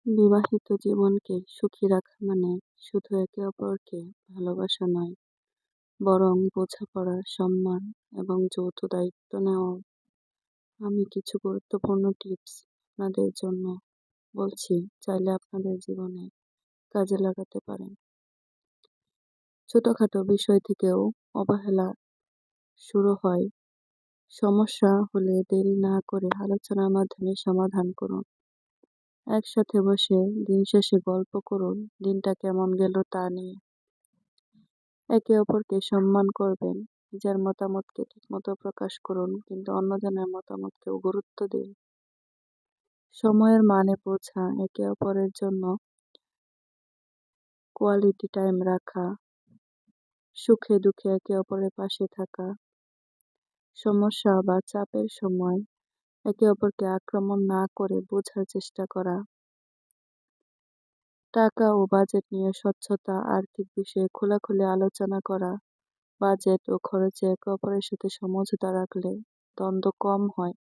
বিবাহিত জীবনকে সুখী রাখা মানে শুধু একে অপরকে ভালোবাসা নয়, বরং বোঝাপড়া, সম্মান এবং যৌথ দায়িত্ব নেওয়া। আমি কিছু গুরুত্বপূর্ণ টিপস আপনাদের জন্য বলছি, চাইলে আপনাদের জীবনে কাজে লাগাতে পারেন। ছোটখাটো বিষয় থেকেও অবহেলা শুরু হয়। সমস্যা হলে দেরি না করে আলোচনার মাধ্যমে সমাধান করুন। একসাথে বসে দিন শেষে গল্প করুন, দিনটা কেমন গেল তা নিয়ে। একে অপরকে সম্মান করবেন, নিজের মতামতকে ঠিকমতো প্রকাশ করুন, কিন্তু অন্যজনের মতামতকেও গুরুত্ব দিন। সময়ের মানে বোঝা, একে অপরের জন্য কোয়ালিটি টাইম রাখা, সুখে দুঃখে একে অপরের পাশে থাকা, সমস্যা বা চাপের সময় একে অপরকে আক্রমণ না করে বোঝার চেষ্টা করা। টাকা ও বাজেট নিয়ে স্বচ্ছতা, আর্থিক বিষয়ে খোলাখুলি আলোচনা করা। বাজেট ও খরচে একে অপরের সাথে সমঝোতা রাখলে দ্বন্দ্ব কম হয়।